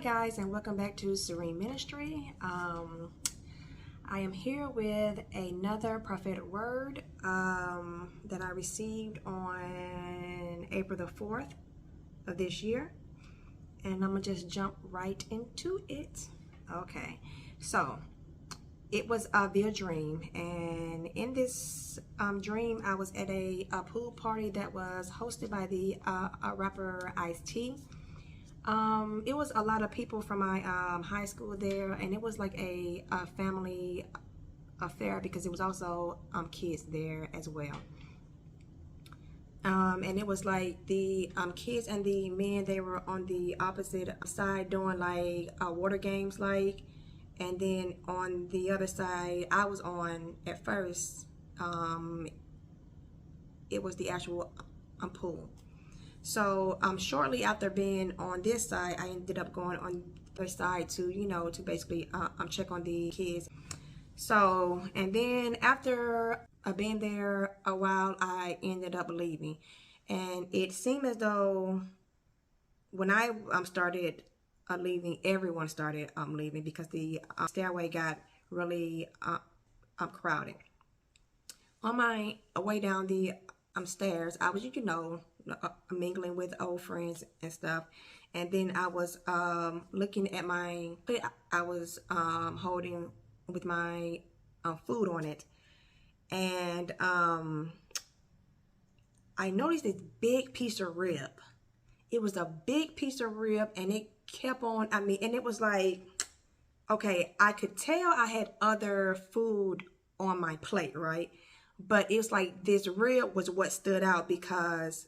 guys, and welcome back to Serene Ministry. I am here with another prophetic word that I received on April the 4th of this year, and I'm gonna just jump right into it. Okay, so it was via dream, and in this dream I was at a pool party that was hosted by the rapper Ice-T. It was a lot of people from my high school there, and it was like a family affair because it was also kids there as well. And it was like the kids and the men, they were on the opposite side doing like water games, and then on the other side I was on at first, it was the actual pool. So shortly after being on this side, I ended up going on the other side to, to basically check on the kids. So, and then after being there a while, I ended up leaving. And it seemed as though when I started leaving, everyone started leaving because the stairway got really crowded. On my way down the stairs, I was, mingling with old friends and stuff, and then I was looking at my plate I was holding with my food on it, and I noticed this big piece of rib. It was a big piece of rib, and it kept on, and it was like, okay, I could tell I had other food on my plate, right? But it's like this rib was what stood out because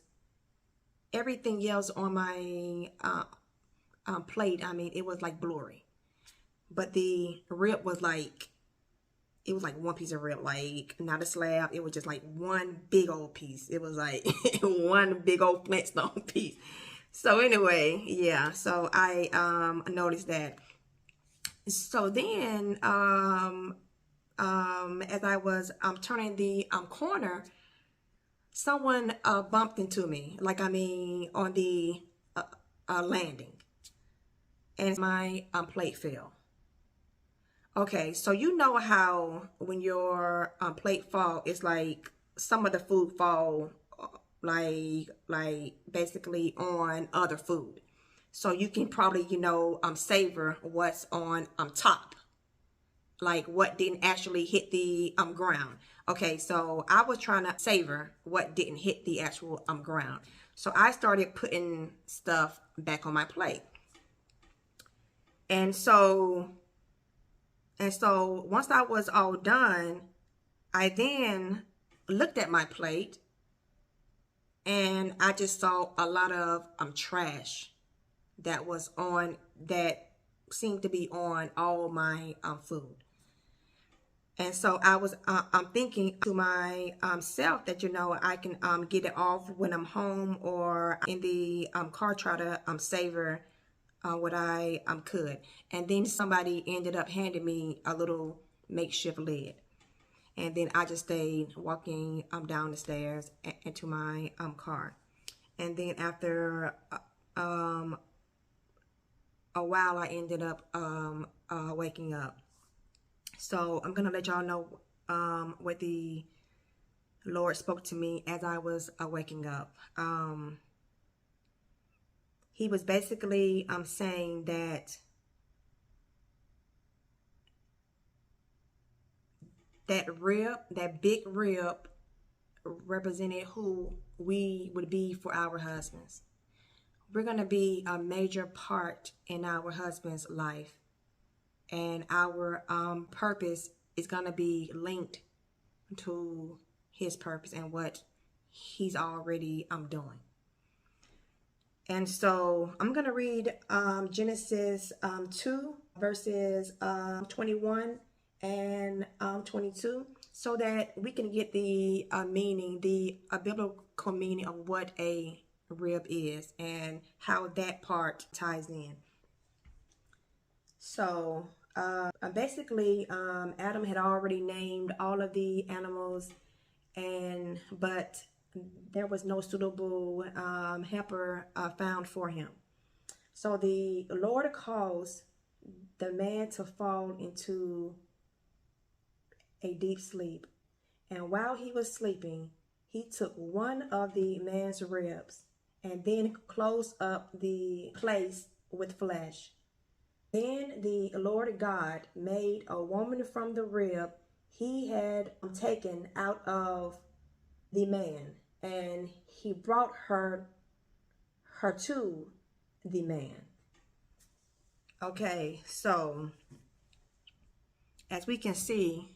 everything else on my plate, it was like blurry. But the rib was like, it was like one piece of rib, like not a slab. It was just like one big old piece. It was like one big old Flintstone piece. So anyway, yeah, so I noticed that. So then as I was turning the corner, someone bumped into me, on the landing, and my plate fell. Okay, so you know how when your plate fall, it's like some of the food fall like basically on other food. So you can probably, savor what's on top, like what didn't actually hit the ground. Okay, so I was trying to savor what didn't hit the actual ground. So I started putting stuff back on my plate. And so once I was all done, I then looked at my plate, and I just saw a lot of trash that seemed to be on all my food. And so I was I'm thinking to myself that, I can get it off when I'm home or in the car, try to savor what I could. And then somebody ended up handing me a little makeshift lid. And then I just stayed walking down the stairs into my car. And then after a while, I ended up waking up. So I'm going to let y'all know what the Lord spoke to me as I was waking up. He was basically saying that that big rib represented who we would be for our husbands. We're going to be a major part in our husband's life. And our purpose is going to be linked to his purpose and what he's already doing. And so I'm going to read Genesis 2 verses 21 and 22 so that we can get the meaning, the biblical meaning of what a rib is and how that part ties in. So basically, Adam had already named all of the animals, but there was no suitable helper found for him. So the Lord caused the man to fall into a deep sleep. And while he was sleeping, he took one of the man's ribs and then closed up the place with flesh. Then the Lord God made a woman from the rib he had taken out of the man, and he brought her to the man. Okay, so as we can see,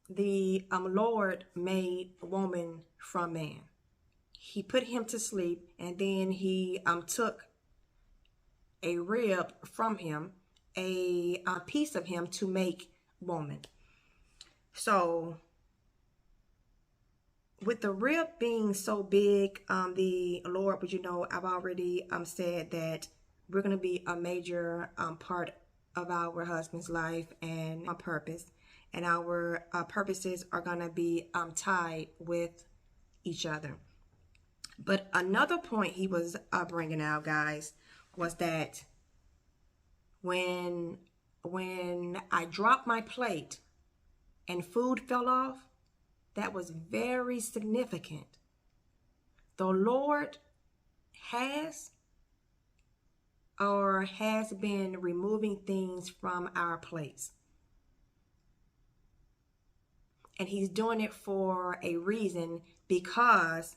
the Lord made woman from man. He put him to sleep, and then he took a rib from him, a piece of him, to make woman. So with the rib being so big, the Lord, but I've already said that we're going to be a major part of our husband's life and a purpose. And our purposes are going to be tied with each other. But another point he was bringing out, guys, was that when I dropped my plate and food fell off, that was very significant. The Lord has been removing things from our plates. And he's doing it for a reason, because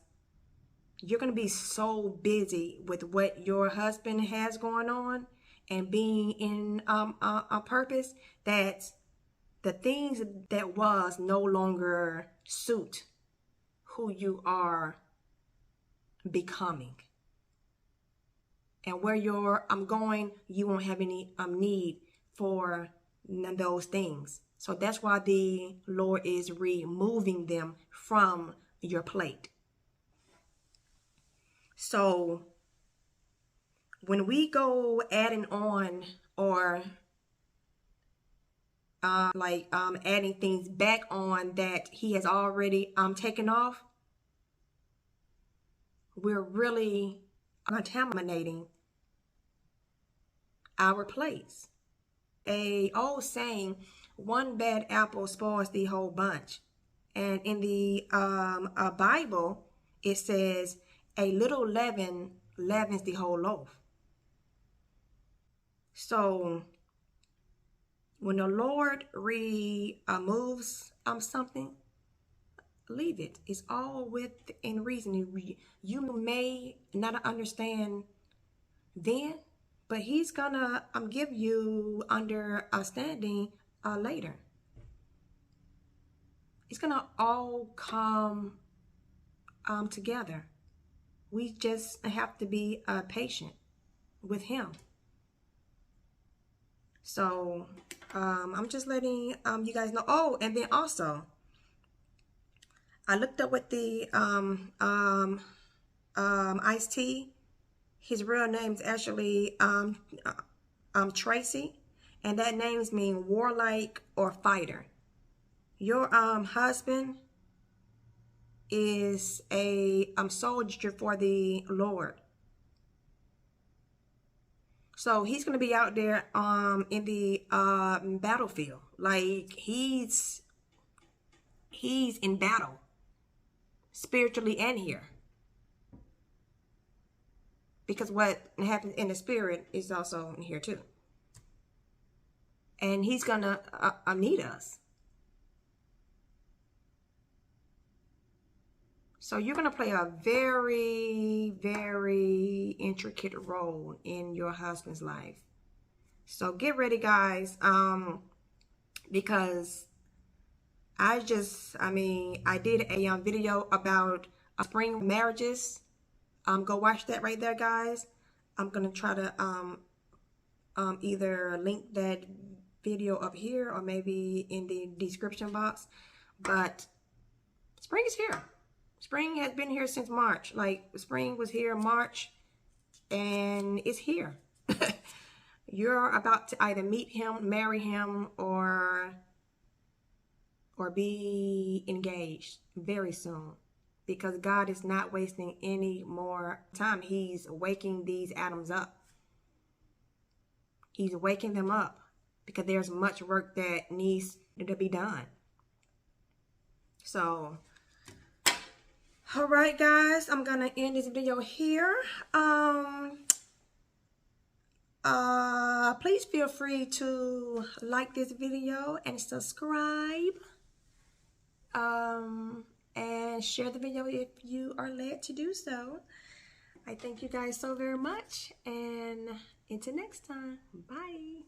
you're going to be so busy with what your husband has going on and being in a purpose that the things that was no longer suit who you are becoming. And where I'm going, you won't have any need for those things. So that's why the Lord is removing them from your plate. So when we go adding on, or adding things back on that he has already taken off, we're really contaminating our plates. A old saying, one bad apple spoils the whole bunch. And in the Bible, it says a little leaven leavens the whole loaf. So when the Lord removes something, leave it. It's all within reason. You may not understand then, but he's gonna give you understanding later. It's gonna all come together. We just have to be patient with him. So I'm just letting you guys know. Oh, and then also, I looked up what the iced tea. His real name is actually Tracy, and that names mean warlike or fighter. Your husband is a soldier for the Lord. So he's going to be out there in the battlefield. Like he's in battle, spiritually and here. Because what happens in the spirit is also in here too. And he's going to need us. So you're going to play a very, very intricate role in your husband's life. So get ready, guys, because I did a video about spring marriages. Go watch that right there, guys. I'm going to try to either link that video up here or maybe in the description box. But spring is here. Spring has been here since March. Like, spring was here in March, and it's here. You're about to either meet him, marry him, or be engaged very soon. because God is not wasting any more time. He's waking these atoms up. He's waking them up because there's much work that needs to be done. So, all right, guys, I'm gonna end this video here. Please feel free to like this video and subscribe. And share the video if you are led to do so. I thank you guys so very much, and until next time, bye.